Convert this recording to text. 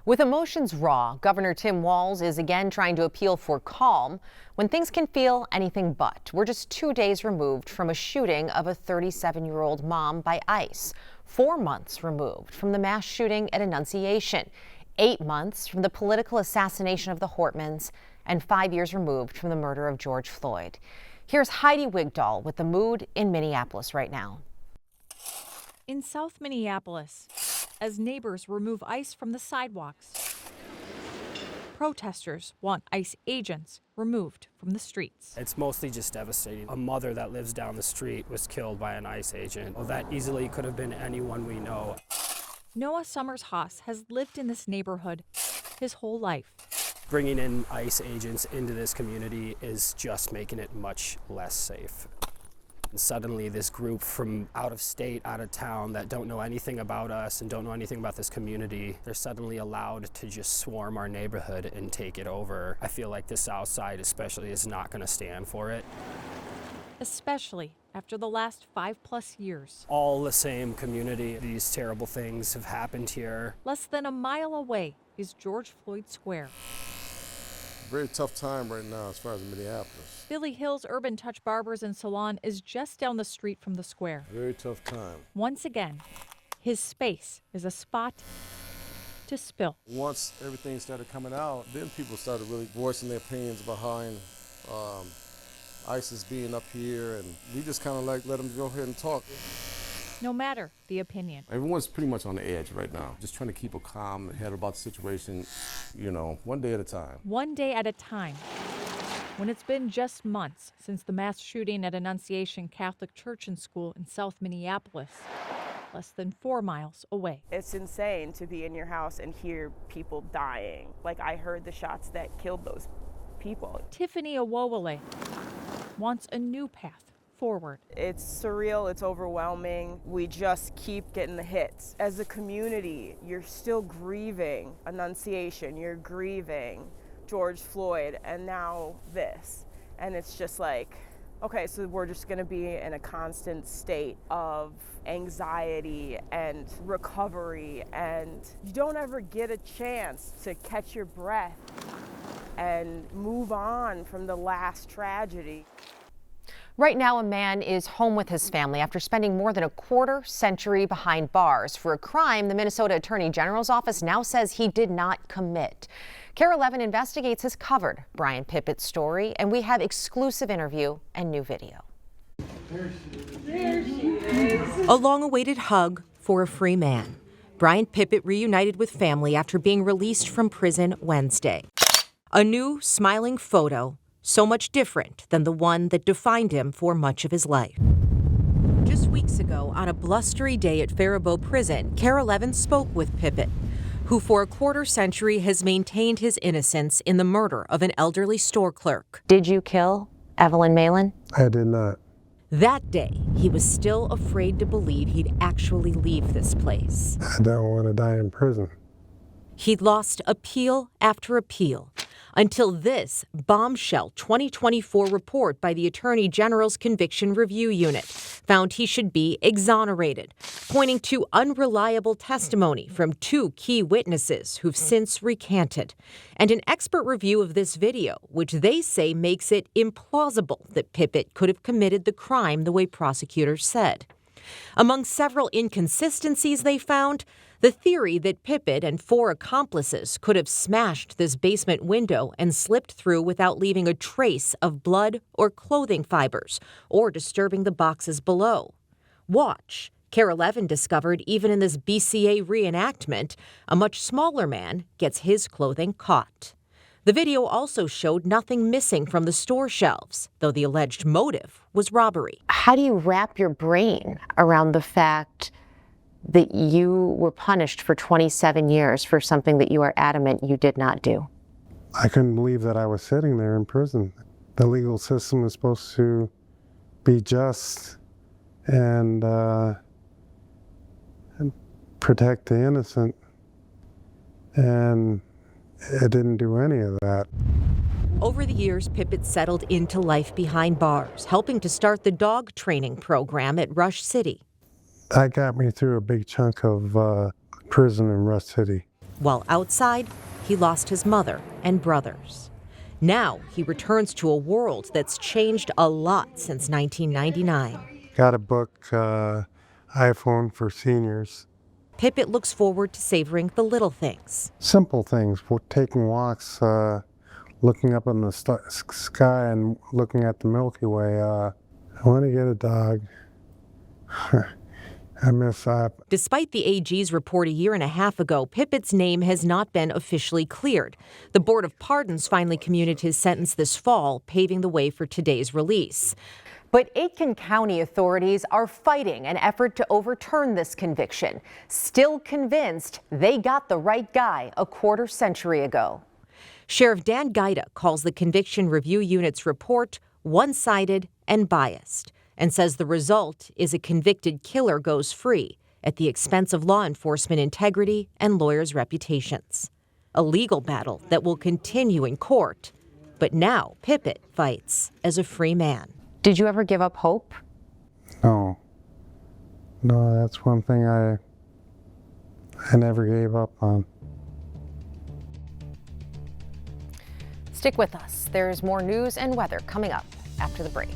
With emotions raw, Governor Tim Walz is again trying to appeal for calm when things can feel anything but. We're just 2 days removed from a shooting of a 37-year-old mom by ICE, 4 months removed from the mass shooting at Annunciation, 8 months from the political assassination of the Hortmans, and 5 years removed from the murder of George Floyd. Here's Heidi Wigdahl with the mood in Minneapolis right now. In South Minneapolis, as neighbors remove ICE from the sidewalks, protesters want ICE agents removed from the streets. It's mostly just devastating. A mother that lives down the street was killed by an ICE agent. Well, that easily could have been anyone we know. Noah Summers-Haas has lived in this neighborhood his whole life. Bringing in ICE agents into this community is just making it much less safe. And suddenly this group from out of state, out of town that don't know anything about us and don't know anything about this community, they're suddenly allowed to just swarm our neighborhood and take it over. I feel like the South Side especially is not going to stand for it. Especially after the last 5+ years. All the same community, these terrible things have happened here. Less than a mile away is George Floyd Square. Very tough time right now as far as Minneapolis. Billy Hill's Urban Touch Barbers and Salon is just down the street from the square. Very tough time. Once again, his space is a spot to spill. Once everything started coming out, then people started really voicing their opinions behind ISIS being up here, and we just kind of like let them go ahead and talk. No matter the opinion. Everyone's pretty much on the edge right now, just trying to keep a calm head about the situation, one day at a time. One day at a time. When it's been just months since the mass shooting at Annunciation Catholic Church and School in South Minneapolis, less than 4 miles away. It's insane to be in your house and hear people dying. Like, I heard the shots that killed those people. Tiffany Awowale wants a new path forward. It's surreal, it's overwhelming. We just keep getting the hits. As a community, you're still grieving Annunciation, you're grieving George Floyd, and now this. And it's just like, okay, so we're just gonna be in a constant state of anxiety and recovery, and you don't ever get a chance to catch your breath and move on from the last tragedy. Right now, a man is home with his family after spending more than a quarter century behind bars for a crime the Minnesota Attorney General's office now says he did not commit. KARE 11 Investigates has covered Brian Pippett's story, and we have exclusive interview and new video. There she is. A long-awaited hug for a free man. Brian Pippett reunited with family after being released from prison Wednesday. A new, smiling photo, so much different than the one that defined him for much of his life. Just weeks ago, on a blustery day at Faribault Prison, KARE 11 spoke with Pippett, who for a quarter century has maintained his innocence in the murder of an elderly store clerk. Did you kill Evelyn Malin? I did not. That day, he was still afraid to believe he'd actually leave this place. I don't want to die in prison. He'd lost appeal after appeal, until this bombshell 2024 report by the Attorney General's Conviction Review Unit found he should be exonerated, pointing to unreliable testimony from 2 key witnesses who've since recanted, and an expert review of this video, which they say makes it implausible that Pippett could have committed the crime the way prosecutors said. Among several inconsistencies they found, the theory that Pippett and 4 accomplices could have smashed this basement window and slipped through without leaving a trace of blood or clothing fibers, or disturbing the boxes below. Watch. KARE 11 discovered even in this BCA reenactment, a much smaller man gets his clothing caught. The video also showed nothing missing from the store shelves, though the alleged motive was robbery. How do you wrap your brain around the fact that you were punished for 27 years for something that you are adamant you did not do? I couldn't believe that I was sitting there in prison. The legal system is supposed to be just and protect the innocent, and it didn't do any of that. Over the years, Pippett settled into life behind bars, helping to start the dog training program at Rush City. That got me through a big chunk of prison in Rush City. while outside, he lost his mother and brothers. Now he returns to a world that's changed a lot since 1999. Got a book, iPhone for seniors. Pippet looks forward to savoring the little things. Simple things, taking walks, looking up in the sky and looking at the Milky Way. I want to get a dog. I miss that. Despite the AG's report a year and a half ago, Pippet's name has not been officially cleared. The Board of Pardons finally commuted his sentence this fall, paving the way for today's release. But Aitkin County authorities are fighting an effort to overturn this conviction, still convinced they got the right guy a quarter century ago. Sheriff Dan Gaida calls the Conviction Review Unit's report one-sided and biased, and says the result is a convicted killer goes free at the expense of law enforcement integrity and lawyers' reputations. A legal battle that will continue in court. But now Pippet fights as a free man. Did you ever give up hope? No. No, that's one thing I never gave up on. Stick with us. There's more news and weather coming up after the break.